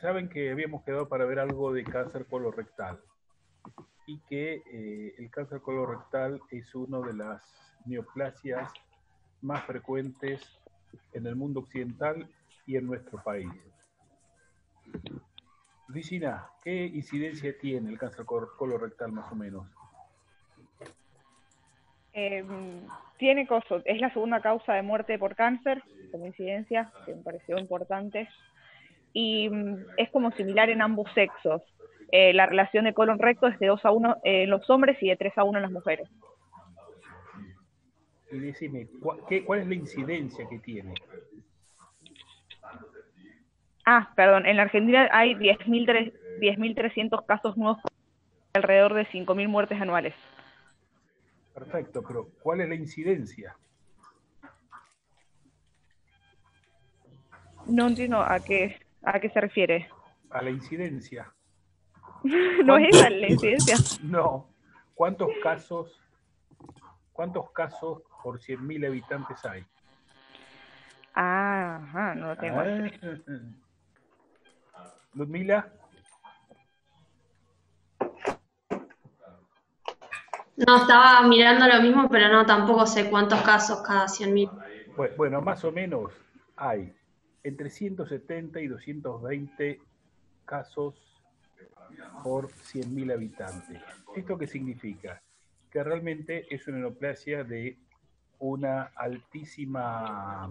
saben que habíamos quedado para ver algo de cáncer colorectal y que el cáncer colorectal es una de las neoplasias más frecuentes en el mundo occidental y en nuestro país. Vicina, ¿qué incidencia tiene el cáncer colorectal más o menos? Eh, Tiene coso, es la segunda causa de muerte por cáncer, como incidencia, que me pareció importante, y es como similar en ambos sexos. La relación de colon recto es de 2-1 en los hombres y de 3-1 en las mujeres. Y decime, ¿cuál es la incidencia que tiene? Perdón, en la Argentina hay 10.300 casos nuevos, alrededor de 5.000 muertes anuales. Perfecto, pero ¿cuál es la incidencia? No entiendo a qué se refiere. A la incidencia. ¿No es esa ¿Cuántos? la incidencia? No. ¿Cuántos casos por 100.000 habitantes hay? Ajá, no lo tengo así. Ludmila. No, estaba mirando lo mismo, pero no, tampoco sé cuántos casos cada 100.000. Bueno, más o menos hay entre 170 y 220 casos por 100.000 habitantes. ¿Esto qué significa? Que realmente es una neoplasia de una altísima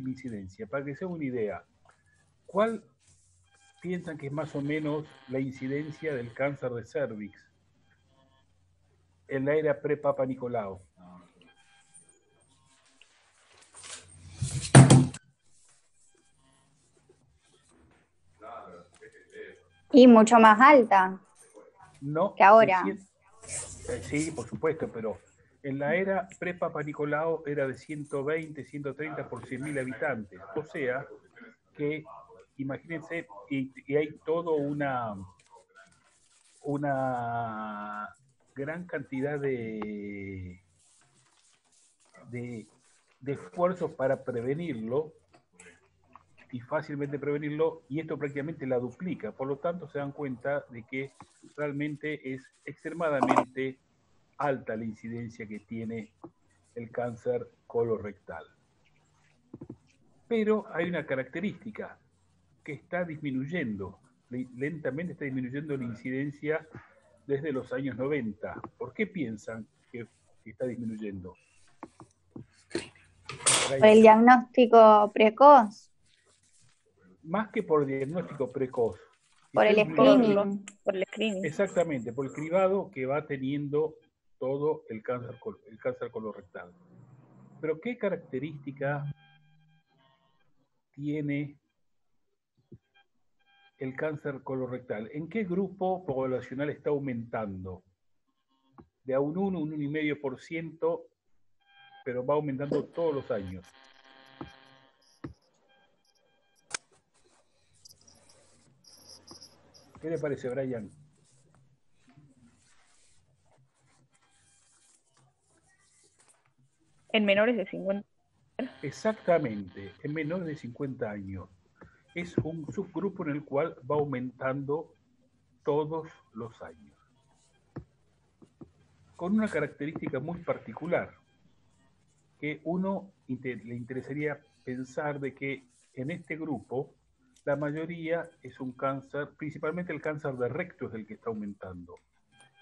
incidencia. Para que se haga una idea, ¿cuál piensan que es más o menos la incidencia del cáncer de cervix en la era pre-Papa Nicolau? Y mucho más alta No, que ahora. sí, por supuesto, pero en la era pre-Papa Nicolau era de 120, 130 por 100.000 habitantes. O sea que, imagínense, y hay todo una gran cantidad de esfuerzos para prevenirlo y fácilmente prevenirlo, y esto prácticamente la duplica. Por lo tanto, se dan cuenta de que realmente es extremadamente alta la incidencia que tiene el cáncer colorectal. Pero hay una característica, que está disminuyendo, lentamente está disminuyendo la incidencia desde los años 90. ¿Por qué piensan que está disminuyendo? Por el diagnóstico precoz, Más que por diagnóstico precoz. por el screening. Por el screening. Exactamente, por el cribado que va teniendo todo el cáncer colorectal. Pero ¿qué característica tiene el cáncer colorectal? ¿En qué grupo poblacional está aumentando? De a un 1,5%, pero va aumentando todos los años. ¿Qué le parece, Brian? En menores de 50. Exactamente, en menores de 50 años. Es un subgrupo en el cual va aumentando todos los años. Con una característica muy particular, que uno le interesaría pensar de que en este grupo la mayoría es un cáncer, principalmente el cáncer de recto es el que está aumentando.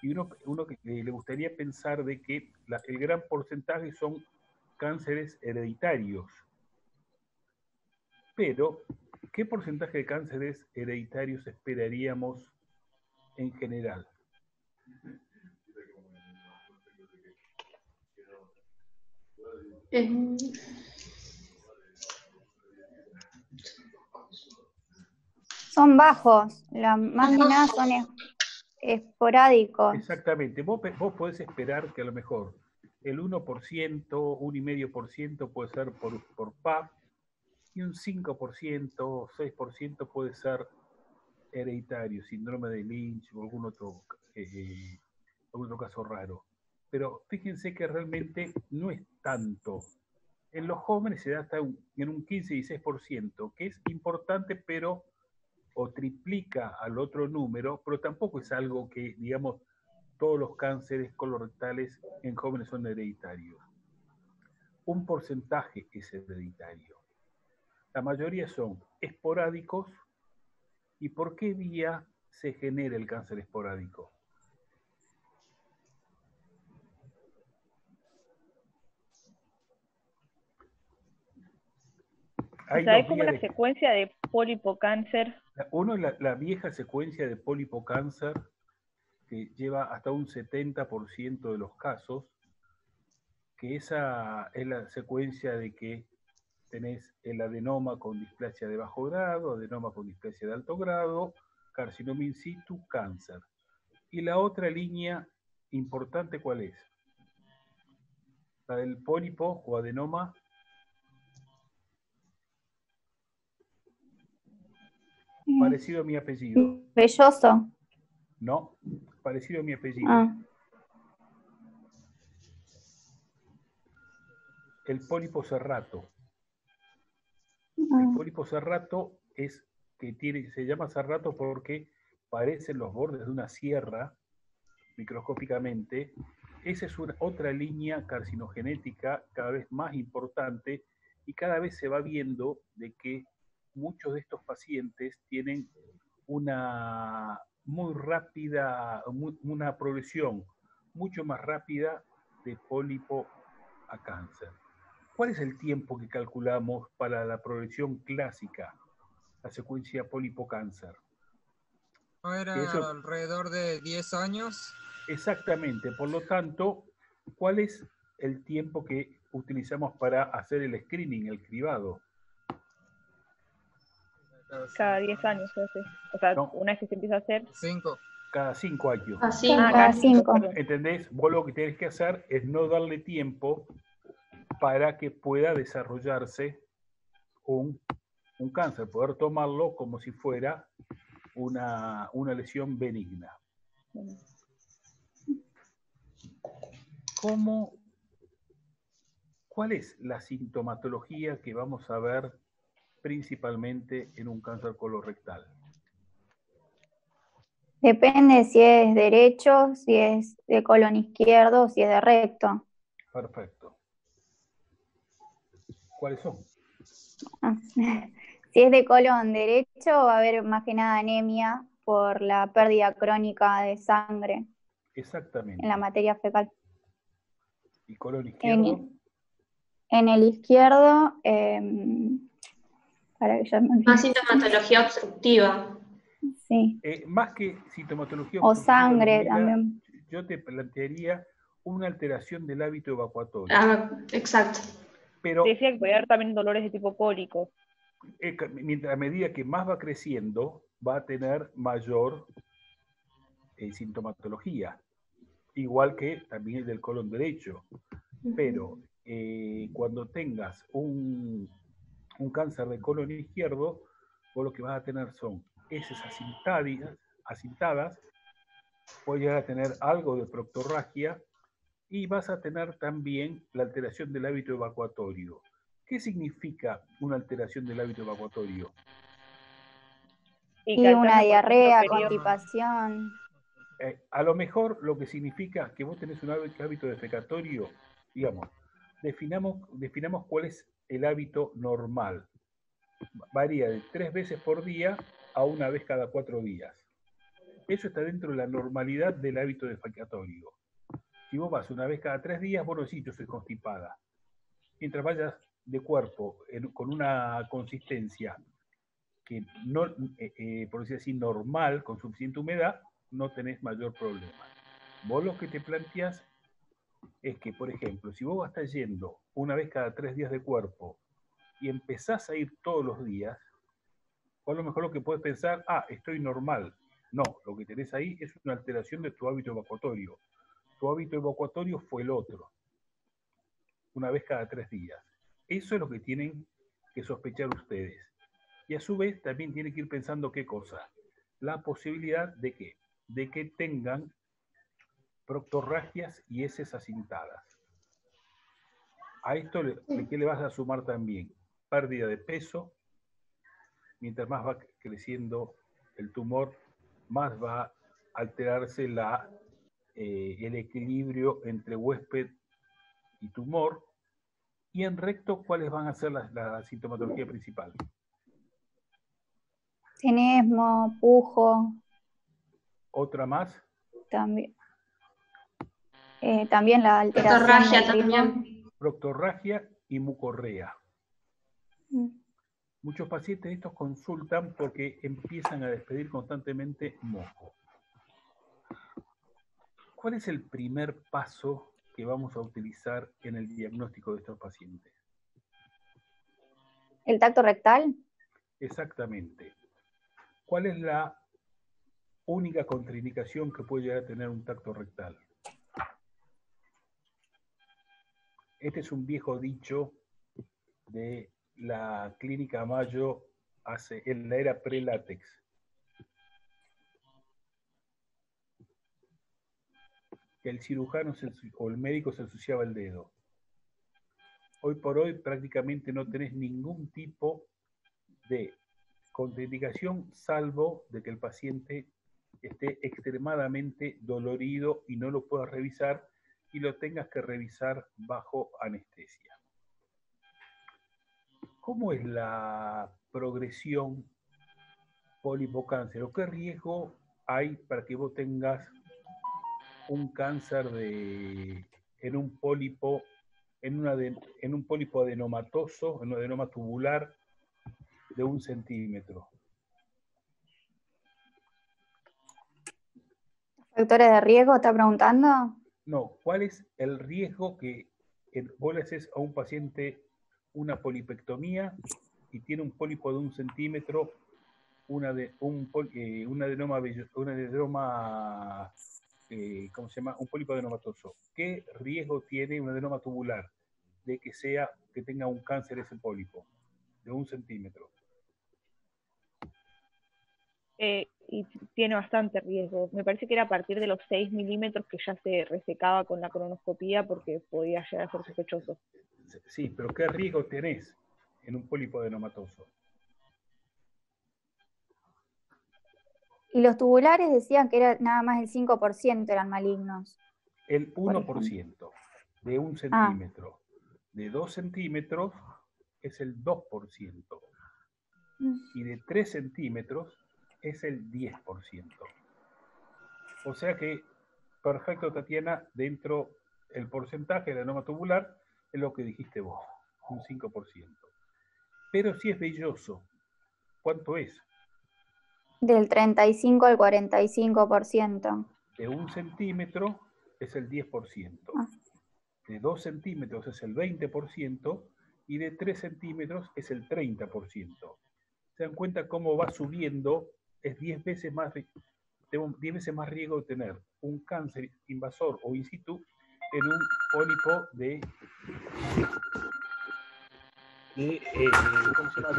Y uno que le gustaría pensar de que el gran porcentaje son cánceres hereditarios. Pero, ¿qué porcentaje de cánceres hereditarios esperaríamos en general? Son bajos, más que nada son esporádicos. Exactamente, vos podés esperar que a lo mejor el 1%, 1,5% puede ser por PAP, y un 5%, 6% puede ser hereditario, síndrome de Lynch o algún otro caso raro. Pero fíjense que realmente no es tanto. En los jóvenes se da hasta en un 15-16%, que es importante, pero o triplica al otro número, pero tampoco es algo que, digamos, todos los cánceres colorectales en jóvenes son hereditarios. Un porcentaje es hereditario. La mayoría son esporádicos. ¿Y por qué vía se genera el cáncer esporádico? O sea, hay como una secuencia de pólipocáncer. Uno es la vieja secuencia de pólipocáncer que lleva hasta un 70% de los casos, que esa es la secuencia de que tenés el adenoma con displasia de bajo grado, adenoma con displasia de alto grado, carcinoma in situ, cáncer. Y la otra línea importante, ¿cuál es? La del pólipo o adenoma. Parecido a mi apellido. Velloso. No, parecido a mi apellido. Ah. El pólipo serrato. El pólipo serrato es que se llama serrato porque parecen los bordes de una sierra microscópicamente. Esa es otra línea carcinogenética cada vez más importante y cada vez se va viendo de que muchos de estos pacientes tienen una muy rápida, una progresión mucho más rápida de pólipo a cáncer. ¿Cuál es el tiempo que calculamos para la progresión clásica, la secuencia pólipo-cáncer? ¿No era alrededor de 10 años? Exactamente, por lo tanto, ¿cuál es el tiempo que utilizamos para hacer el screening, el cribado? Cada 10 años se hace. O sea, no. Una vez que se empieza a hacer... 5. Cada 5 años. Cada 5. ¿Entendés? Vos lo que tenés que hacer es no darle tiempo para que pueda desarrollarse un cáncer, poder tomarlo como si fuera una lesión benigna. ¿Cuál es la sintomatología que vamos a ver principalmente en un cáncer colorectal? Depende si es derecho, si es de colon izquierdo o si es de recto. Perfecto. ¿Cuáles son? Si es de colon derecho, va a haber más que nada anemia por la pérdida crónica de sangre. Exactamente. En la materia fecal. ¿Y colon izquierdo? En el izquierdo, para que ya me olvide. Más sintomatología obstructiva. Sí. Más que sintomatología o obstructiva, sangre Ludmila, también. Yo te plantearía una alteración del hábito evacuatorio. Exacto. Pero decía que puede haber también dolores de tipo cólico. A medida que más va creciendo, va a tener mayor sintomatología, igual que también el del colon derecho. Pero cuando tengas un cáncer de colon izquierdo, vos lo que vas a tener son heces acintadas, puedes llegar a tener algo de proctorragia y vas a tener también la alteración del hábito evacuatorio. ¿Qué significa una alteración del hábito evacuatorio? Y una diarrea, constipación. A lo mejor lo que significa que vos tenés un hábito defecatorio, digamos, definamos cuál es el hábito normal. Varía de 3 veces por día a 1 vez cada 4 días. Eso está dentro de la normalidad del hábito defecatorio. Si vos vas 1 vez cada 3 días, vos no decís yo soy constipada. Mientras vayas de cuerpo con una consistencia que no, por decir así, normal, con suficiente humedad, no tenés mayor problema. Vos lo que te planteás es que, por ejemplo, si vos estás yendo 1 vez cada 3 días de cuerpo y empezás a ir todos los días, vos a lo mejor lo que puedes pensar, estoy normal. No, lo que tenés ahí es una alteración de tu hábito evacuatorio. Tu hábito evacuatorio fue el otro, 1 vez cada 3 días. Eso es lo que tienen que sospechar ustedes. Y a su vez también tienen que ir pensando qué cosa. La posibilidad de que tengan proctorragias y heces acintadas. A esto, ¿qué le vas a sumar también? Pérdida de peso, mientras más va creciendo el tumor, más va a alterarse el equilibrio entre huésped y tumor. Y en recto, ¿cuáles van a ser la sintomatología principal? Tenesmo, pujo, ¿Otra más? también. También la alteración Proctorragia del ritmo. también. Proctorragia y mucorrea. Mm. Muchos pacientes estos consultan porque empiezan a despedir constantemente moco. ¿Cuál es el primer paso que vamos a utilizar en el diagnóstico de estos pacientes? ¿El tacto rectal? Exactamente. ¿Cuál es la única contraindicación que puede llegar a tener un tacto rectal? Este es un viejo dicho de la clínica Mayo en la era pre-látex. Que el cirujano o el médico se ensuciaba el dedo. Hoy por hoy prácticamente no tenés ningún tipo de contraindicación, salvo de que el paciente esté extremadamente dolorido y no lo puedas revisar y lo tengas que revisar bajo anestesia. ¿Cómo es la progresión pólipo-cáncer? ¿O qué riesgo hay para que vos tengas un cáncer en un pólipo, en un pólipo adenomatoso, en un adenoma tubular de 1 centímetro? ¿Factores de riesgo está preguntando? No, ¿cuál es el riesgo que vos le haces a un paciente una polipectomía y tiene un pólipo de 1 centímetro, un adenoma, ¿cómo se llama? Un pólipo adenomatoso? ¿Qué riesgo tiene un adenoma tubular de que tenga un cáncer ese pólipo de 1 centímetro? Y tiene bastante riesgo. Me parece que era a partir de los 6 milímetros que ya se resecaba con la colonoscopía porque podía llegar a ser sospechoso. Sí, pero ¿qué riesgo tenés en un pólipo adenomatoso? Y los tubulares decían que era nada más el 5% eran malignos. El 1% de 1 centímetro. De 2 centímetros es el 2%. Y de 3 centímetros es el 10%. O sea que, perfecto, Tatiana, dentro el porcentaje del adenoma tubular es lo que dijiste vos, un 5%. Pero si es velloso, ¿cuánto es? Del 35 al 45%. De 1 centímetro es el 10%. De 2 centímetros es el 20% y de 3 centímetros es el 30%. ¿Se dan cuenta cómo va subiendo? Es 10 veces más riesgo de tener un cáncer invasor o in situ en un pólipo de ¿cómo se llama?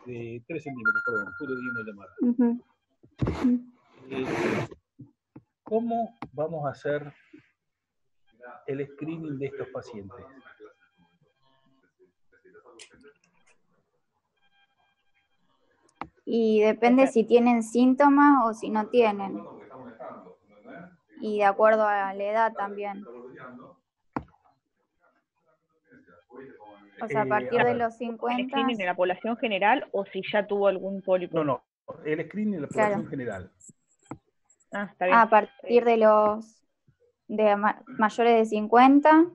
De 3 centímetros, perdón, pude di una llamada. ¿Cómo vamos a hacer el screening de estos pacientes? Y depende si tienen síntomas o si no tienen. Y de acuerdo a la edad también. O sea, a partir de los 50... ¿El screening de la población general o si ya tuvo algún pólipo? No, el screening de la población general. Está bien. A partir de los mayores de 50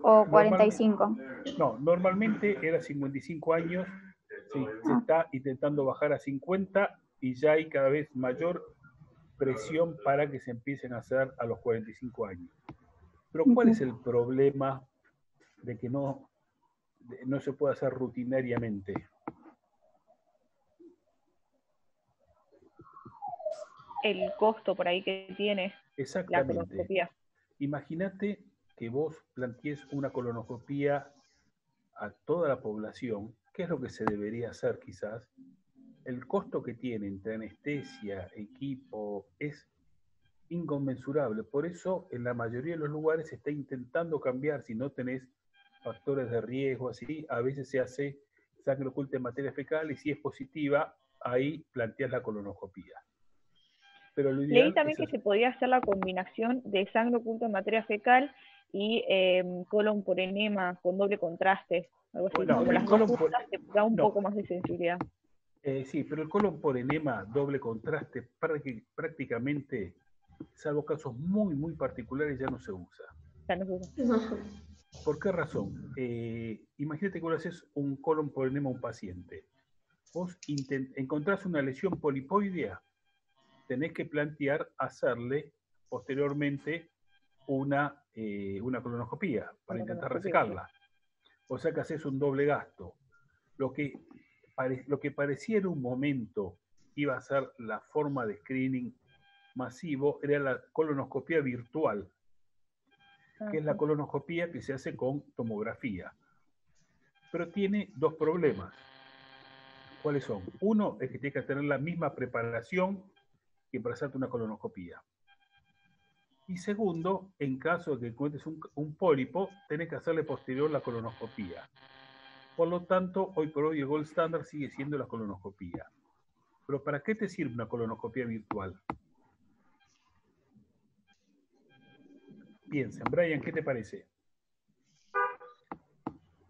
o 45. No, normalmente era 55 años, se está intentando bajar a 50 y ya hay cada vez mayor presión para que se empiecen a hacer a los 45 años. Pero ¿cuál es el problema de que no se puede hacer rutinariamente? El costo por ahí que tiene la colonoscopía. Imagínate que vos plantees una colonoscopía a toda la población, ¿qué es lo que se debería hacer quizás? El costo que tiene entre anestesia, equipo, es inconmensurable. Por eso, en la mayoría de los lugares se está intentando cambiar, si no tenés factores de riesgo, así, a veces se hace sangre oculta en materia fecal y si es positiva, ahí planteas la colonoscopía. Pero lo Leí ideal también es que se podía hacer la combinación de sangre oculta en materia fecal y colon por enema con doble contraste, algo así. bueno, Como el las dos colon por, juntas te da un no, poco más de sensibilidad. sí, pero el colon por enema doble contraste prácticamente, salvo casos muy, muy particulares, ya no se usa. Ya no sé. Ajá. ¿Por qué razón? Imagínate que vos haces un colon por enema a un paciente. Vos encontrás una lesión polipoidea, tenés que plantear hacerle posteriormente una colonoscopía para intentar resecarla. O sea que haces un doble gasto. Lo que parecía en un momento iba a ser la forma de screening masivo era la colonoscopía virtual, que es la colonoscopía que se hace con tomografía. Pero tiene dos problemas. ¿Cuáles son? Uno es que tienes que tener la misma preparación que para hacerte una colonoscopía. Y segundo, en caso de que encuentres un pólipo, tenés que hacerle posterior la colonoscopía. Por lo tanto, hoy por hoy el gold standard sigue siendo la colonoscopía. Pero ¿para qué te sirve una colonoscopía virtual? Piensen, Brian, ¿qué te parece?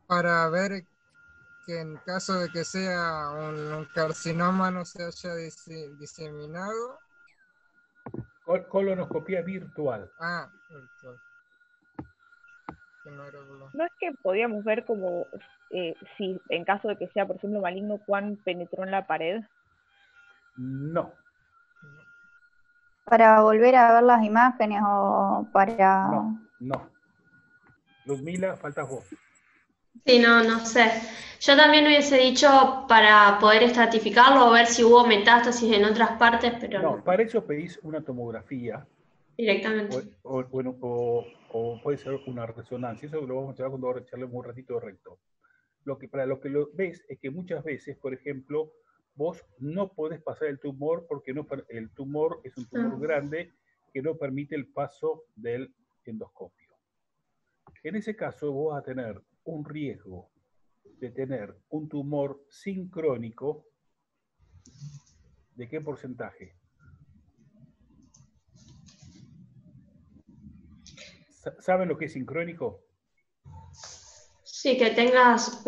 Para ver que en caso de que sea un carcinoma no se haya diseminado. Colonoscopía virtual. Ah, virtual. Que no era No es que podíamos ver como si en caso de que sea, por ejemplo, maligno, cuán penetró en la pared. No, Para volver a ver las imágenes o para... no. Ludmila, faltas vos. Sí, no sé. Yo también hubiese dicho para poder estratificarlo o ver si hubo metástasis en otras partes, pero No, no, para eso pedís una tomografía directamente. o puede ser una resonancia. Eso lo vamos a charlar cuando charlemos un ratito de recto. Para lo que lo ves es que muchas veces, por ejemplo, vos no podés pasar el tumor porque el tumor es un tumor grande que no permite el paso del endoscopio. En ese caso, vos vas a tener un riesgo de tener un tumor sincrónico. ¿De qué porcentaje? ¿Saben lo que es sincrónico? Sí, que tengas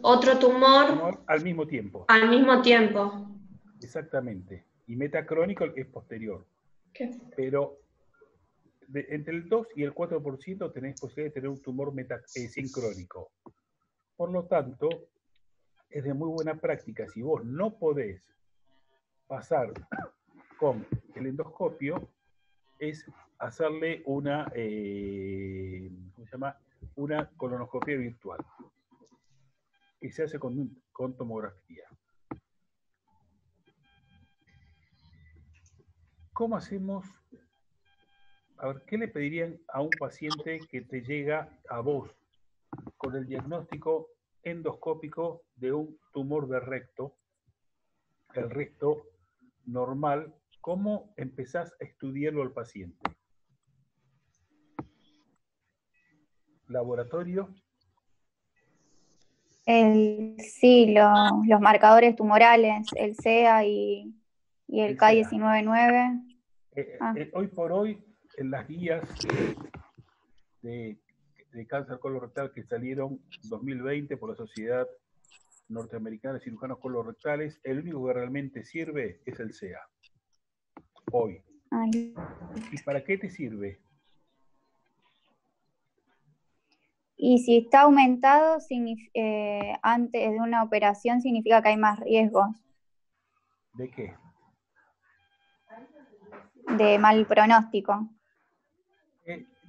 otro tumor Al mismo tiempo. al mismo tiempo. Exactamente. Y metacrónico es posterior. ¿Qué? Pero entre el 2 y el 4% tenés posibilidad de tener un tumor sincrónico. Por lo tanto, es de muy buena práctica. Si vos no podés pasar con el endoscopio, es hacerle una colonoscopia virtual, que se hace con tomografía. ¿Cómo hacemos? A ver, ¿qué le pedirían a un paciente que te llega a vos con el diagnóstico endoscópico de un tumor de recto, el recto normal? ¿Cómo empezás a estudiarlo al paciente? ¿Laboratorio? Sí, los marcadores tumorales, el CEA y el K199. Hoy por hoy, en las guías de cáncer colorectal que salieron en 2020 por la Sociedad Norteamericana de Cirujanos Colorectales, el único que realmente sirve es el CEA. Hoy. Ay. ¿Y para qué te sirve? Y si está aumentado antes de una operación, significa que hay más riesgos. ¿De qué? De mal pronóstico.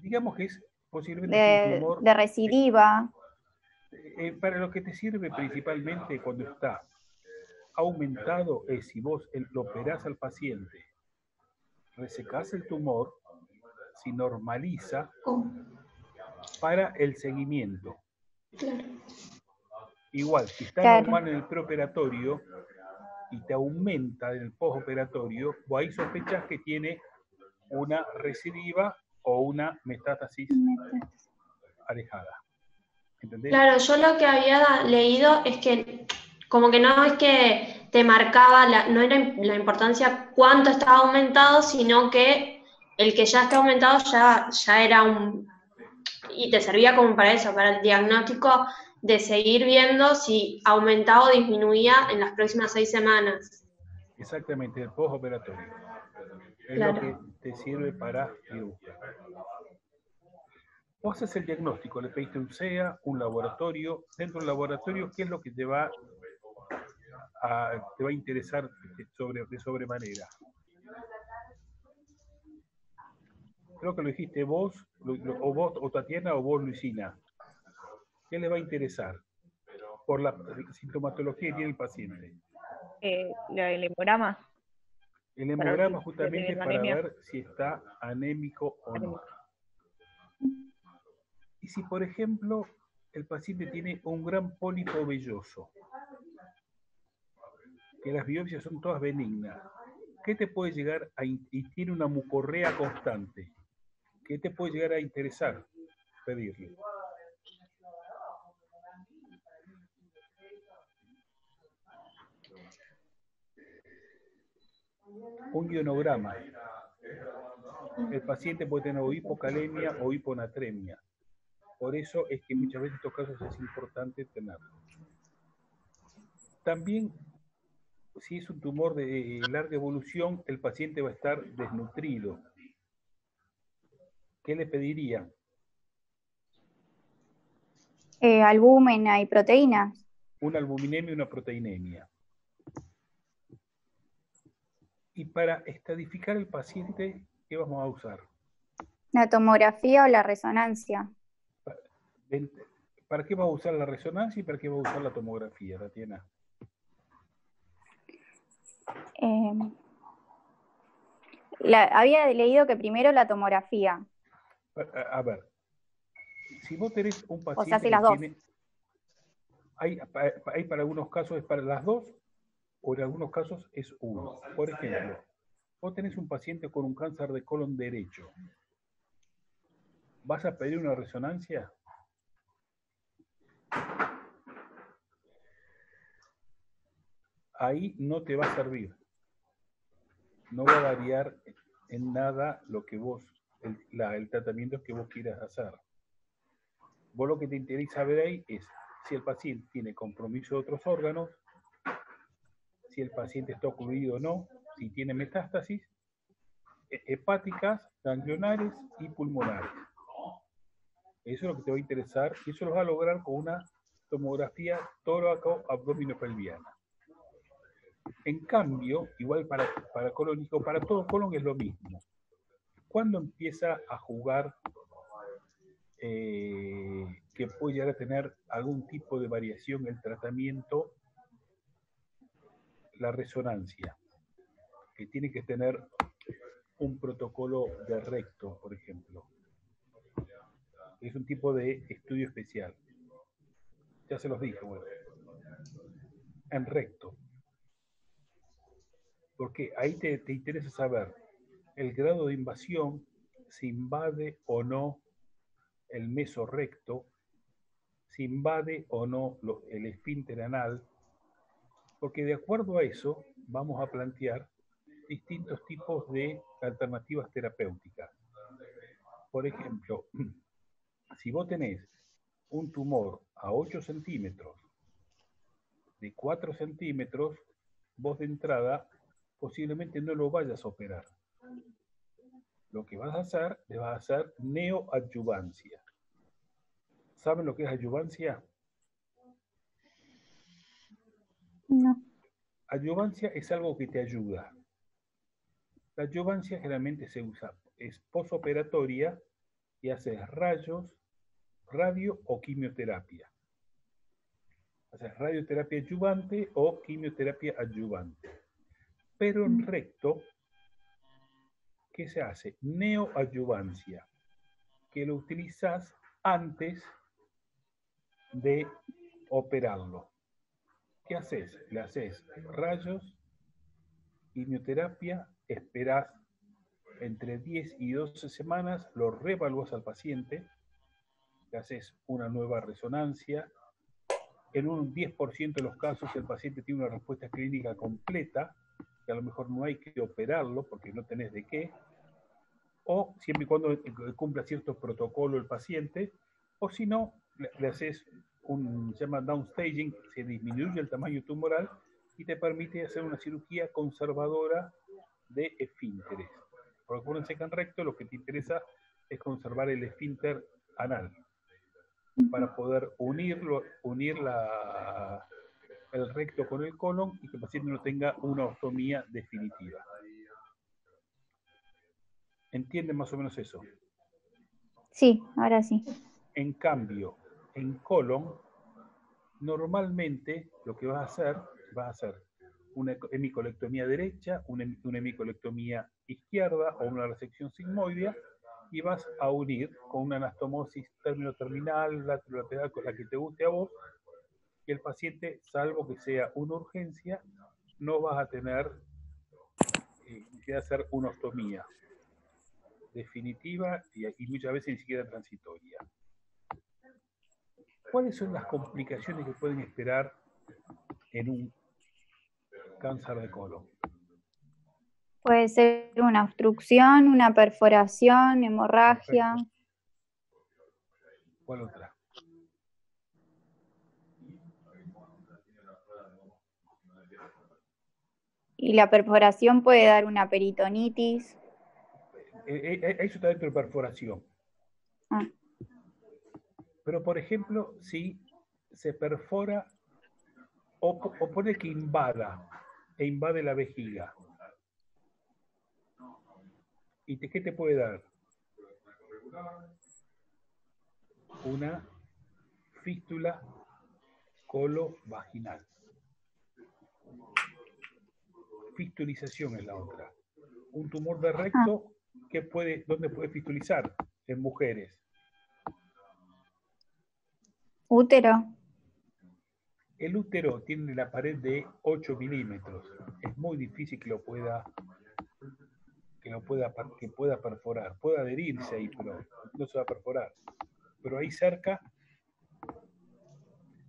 Digamos que es posiblemente un tumor de recidiva. Para lo que te sirve principalmente cuando está aumentado es si vos lo operás al paciente, resecás el tumor, si normaliza para el seguimiento. Igual, si está normal en el preoperatorio y te aumenta en el postoperatorio, vos ahí sospechás que tiene una recidiva o una metástasis alejada. ¿Entendés? Claro, yo lo que había leído es que como que no es que te marcaba, no era la importancia cuánto estaba aumentado, sino que el que ya está aumentado ya era y te servía como para eso, para el diagnóstico de seguir viendo si aumentaba o disminuía en las próximas 6 semanas. Exactamente, el postoperatorio. Es lo que Claro. te sirve para ir buscar. Vos haces el diagnóstico, le pediste un SEA, un laboratorio. Dentro del laboratorio, ¿qué es lo que te va a interesar de sobremanera? Creo que lo dijiste vos, o vos, o Tatiana, o vos, Luisina. ¿Qué le va a interesar por la sintomatología que tiene el paciente? El hemograma. El Para ver si hemograma está justamente teniendo para anemia. ver si está anémico o no. Y si, por ejemplo, el paciente tiene un gran pólipo velloso, que las biopsias son todas benignas, ¿qué te puede llegar y tiene una mucorrea constante? ¿Qué te puede llegar a interesar pedirle? Un ionograma. El paciente puede tener o hipocalemia o hiponatremia. Por eso es que muchas veces en estos casos es importante tenerlo. También, si es un tumor de larga evolución, el paciente va a estar desnutrido. ¿Qué le pediría? Albúmina y proteínas. Una albuminemia y una proteinemia. Y para estadificar el paciente, ¿qué vamos a usar? La tomografía o la resonancia. ¿Para qué va a usar la resonancia y para qué va a usar la tomografía, Tatiana? Había leído que primero la tomografía. A ver, si vos tenés un O sea, paciente si que las dos. tiene... Hay para algunos casos es para las dos, o en algunos casos es uno. Por ejemplo, vos tenés un paciente con un cáncer de colon derecho. ¿Vas a pedir una resonancia? Ahí no te va a servir. No va a variar en nada lo que vos, el tratamiento que vos quieras hacer. Vos lo que te interesa saber ahí es si el paciente tiene compromiso de otros órganos, si el paciente está ocluido o no, si tiene metástasis hepáticas, ganglionares y pulmonares. Eso es lo que te va a interesar y eso lo va a lograr con una tomografía tóraco-abdominopelviana. En cambio, igual para colónico, para todo colon es lo mismo. ¿Cuándo empieza a jugar que puede llegar a tener algún tipo de variación el tratamiento? La resonancia, que tiene que tener un protocolo de recto, por ejemplo. Es un tipo de estudio especial. Ya se los dije, bueno. En recto. Porque ahí te interesa saber el grado de invasión, si invade o no el mesorrecto, si invade o no el esfínter anal, porque de acuerdo a eso vamos a plantear distintos tipos de alternativas terapéuticas. Por ejemplo, si vos tenés un tumor a 8 centímetros, de 4 centímetros, vos de entrada posiblemente no lo vayas a operar. Lo que vas a hacer, le vas a hacer neoadyuvancia. ¿Saben lo que es adyuvancia? No. Adyuvancia es algo que te ayuda. La adyuvancia generalmente se usa, es posoperatoria y haces rayos, radio o quimioterapia. Haces radioterapia adyuvante o quimioterapia adyuvante. Pero en recto, ¿qué se hace? Neoadyuvancia, que lo utilizas antes de operarlo. ¿Qué haces? Le haces rayos, quimioterapia, esperás entre 10 y 12 semanas, lo reevaluás al paciente, le haces una nueva resonancia. En un 10% de los casos el paciente tiene una respuesta clínica completa, que a lo mejor no hay que operarlo porque no tenés de qué, o siempre y cuando cumpla ciertos protocolos el paciente, o si no, le haces se llama downstaging, se disminuye el tamaño tumoral y te permite hacer una cirugía conservadora de esfínteres. Porque acuérdense que en recto lo que te interesa es conservar el esfínter anal, para poder unir el recto con el colon y que el paciente no tenga una ostomía definitiva. ¿Entienden más o menos eso? Sí, ahora sí. En cambio, en colon, normalmente lo que vas a hacer una hemicolectomía derecha, una hemicolectomía izquierda o una resección sigmoidea, y vas a unir con una anastomosis término-terminal, lateral, con la que te guste a vos, y el paciente, salvo que sea una urgencia, no vas a tener que hacer una ostomía definitiva y muchas veces ni siquiera transitoria. ¿Cuáles son las complicaciones que pueden esperar en un cáncer de colon? Puede ser una obstrucción, una perforación, hemorragia. Perfecto. ¿Cuál otra? Y la perforación puede dar una peritonitis. Eso está dentro de perforación. Ah. Pero, por ejemplo, si se perfora o pone que invade la vejiga. ¿Y qué te puede dar? Una fístula colovaginal. Fistulización es la otra. Un tumor de recto, ¿dónde puede fistulizar? En mujeres. Útero. El útero tiene la pared de 8 milímetros. Es muy difícil que pueda perforar. Puede adherirse ahí, pero no se va a perforar. Pero ahí cerca,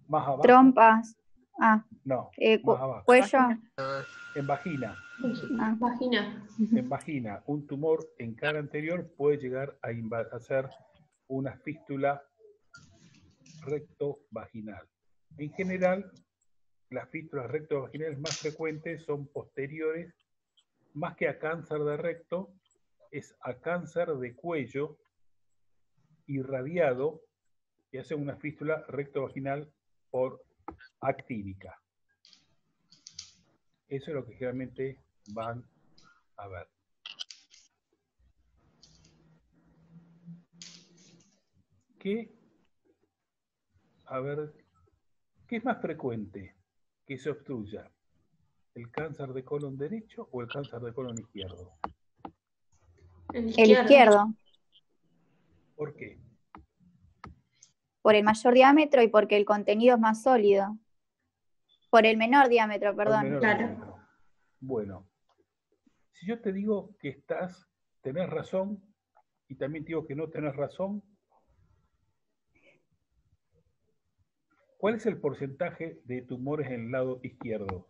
más abajo. Trompas. No, más abajo. Cuello. En vagina. Vagina. En vagina, un tumor en cara anterior puede llegar a hacer una fístula rectovaginal. En general, las fístulas rectovaginales más frecuentes son posteriores, más que a cáncer de recto, es a cáncer de cuello irradiado que hace una fístula rectovaginal por actínica. Eso es lo que generalmente van a ver. ¿Qué es más frecuente que se obstruya? ¿El cáncer de colon derecho o el cáncer de colon izquierdo? El El izquierdo. ¿Por qué? Por el mayor diámetro y porque el contenido es más sólido. Por el menor diámetro, perdón. Diámetro. Bueno, si yo te digo que tenés razón y también te digo que no tenés razón, ¿cuál es el porcentaje de tumores en el lado izquierdo?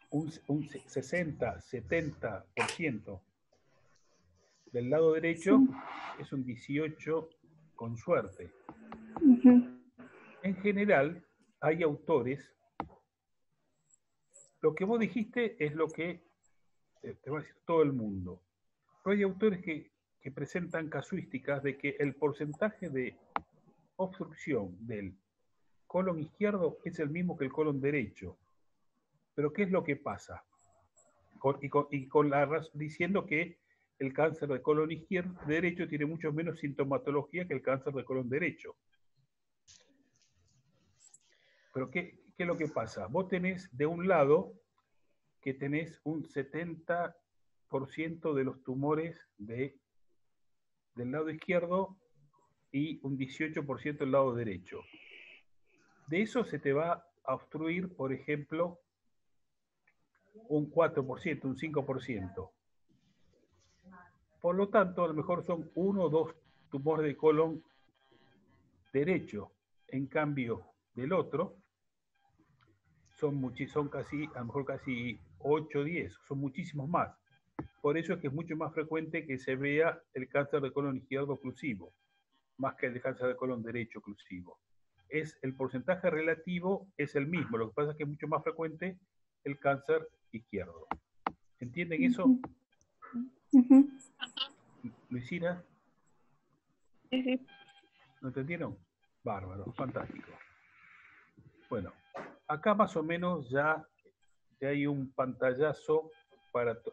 Un 60-70%. Del lado derecho es un 18% con suerte. En general, hay autores, lo que vos dijiste es lo que te va a decir todo el mundo, pero hay autores que presentan casuísticas de que el porcentaje de obstrucción del colon izquierdo es el mismo que el colon derecho. Pero ¿qué es lo que pasa? Diciendo que el cáncer de colon derecho tiene mucho menos sintomatología que el cáncer de colon derecho. Pero ¿qué es lo que pasa? Vos tenés de un lado que tenés un 70% de los tumores del lado izquierdo y un 18% del lado derecho. De eso se te va a obstruir, por ejemplo, un 4%, un 5%. Por lo tanto, a lo mejor son 1 o 2 tumores de colon derecho. En cambio del otro, son casi, a lo mejor casi 8 o 10, son muchísimos más. Por eso es que es mucho más frecuente que se vea el cáncer de colon izquierdo oclusivo, más que el cáncer de colon derecho oclusivo. El porcentaje relativo es el mismo, lo que pasa es que es mucho más frecuente el cáncer izquierdo. ¿Entienden eso? Ujú. Luisina, Sí, sí. ¿lo entendieron? Bárbaro, fantástico. Bueno, acá más o menos ya hay un pantallazo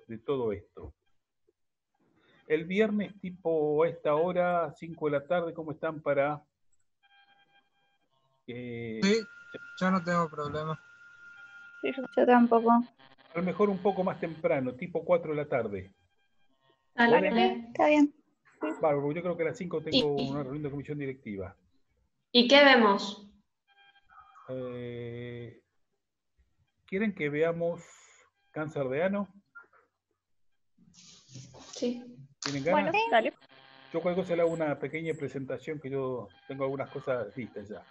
de todo esto. El viernes tipo a esta hora, 5 de la tarde, ¿cómo están para...? Sí, yo no tengo problema. Sí, Yo tampoco. A lo mejor un poco más temprano, tipo 4 de la tarde. Dale. Está bien. Bárbaro, yo creo que a las 5 tengo una reunión de comisión directiva. ¿Y qué vemos? ¿Quieren que veamos cáncer de ano? Sí. ¿Tienen ganas? Bueno, dale. Yo cualquier cosa le hago una pequeña presentación que yo tengo algunas cosas listas ya.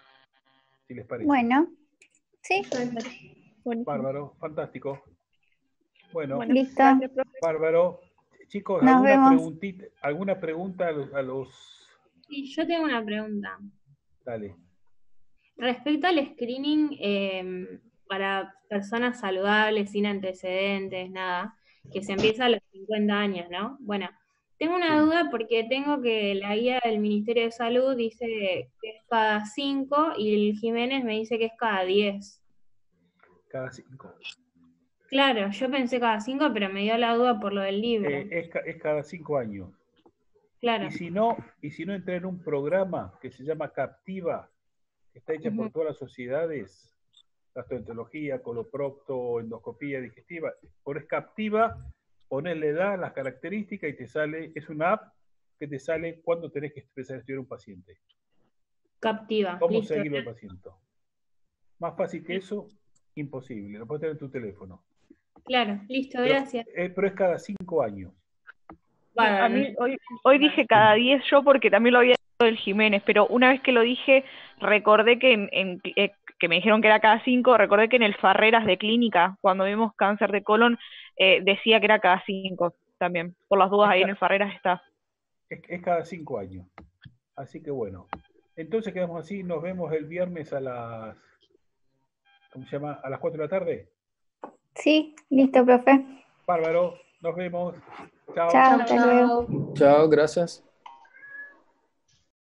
Si les parece. Bueno, sí, Buenísimo. Bárbaro, fantástico. Bueno, listo. Gracias, profe. bárbaro. Chicos, Nos vemos. ¿alguna pregunta a los... Sí, yo tengo una pregunta. Dale. Respecto al screening para personas saludables, sin antecedentes, nada, que se empieza a los 50 años, ¿no? Bueno, tengo una duda porque tengo que la guía del Ministerio de Salud dice que es cada 5 y el Jiménez me dice que es cada 10. Cada 5. Claro, yo pensé cada 5, pero me dio la duda por lo del libro. Es cada 5 años. Claro. Y si no entra en un programa que se llama Captiva, que está hecha por todas las sociedades, gastroenterología, coloprocto, endoscopía digestiva, pones Captiva, pones la edad, las características y te sale, es una app que te sale cuándo tenés que empezar a estudiar un paciente. Captiva. ¿Cómo Listo. seguirlo al paciente? Más fácil que eso, imposible. Lo puedes tener en tu teléfono. Claro, listo, gracias. Pero es cada 5 años. A mí hoy dije cada 10 yo porque también lo había dicho el Jiménez, pero una vez que lo dije, recordé que que me dijeron que era cada 5, recordé que en el Farreras de Clínica, cuando vimos cáncer de colon, decía que era cada 5 también. Por las dudas ahí en el Farreras está. Es cada 5 años. Así que bueno. Entonces quedamos así, nos vemos el viernes a las... ¿Cómo se llama? ¿A las 4 de la tarde? Sí, listo, profe. Bárbaro, nos vemos. Chao. Chao, hasta luego. Chao, gracias.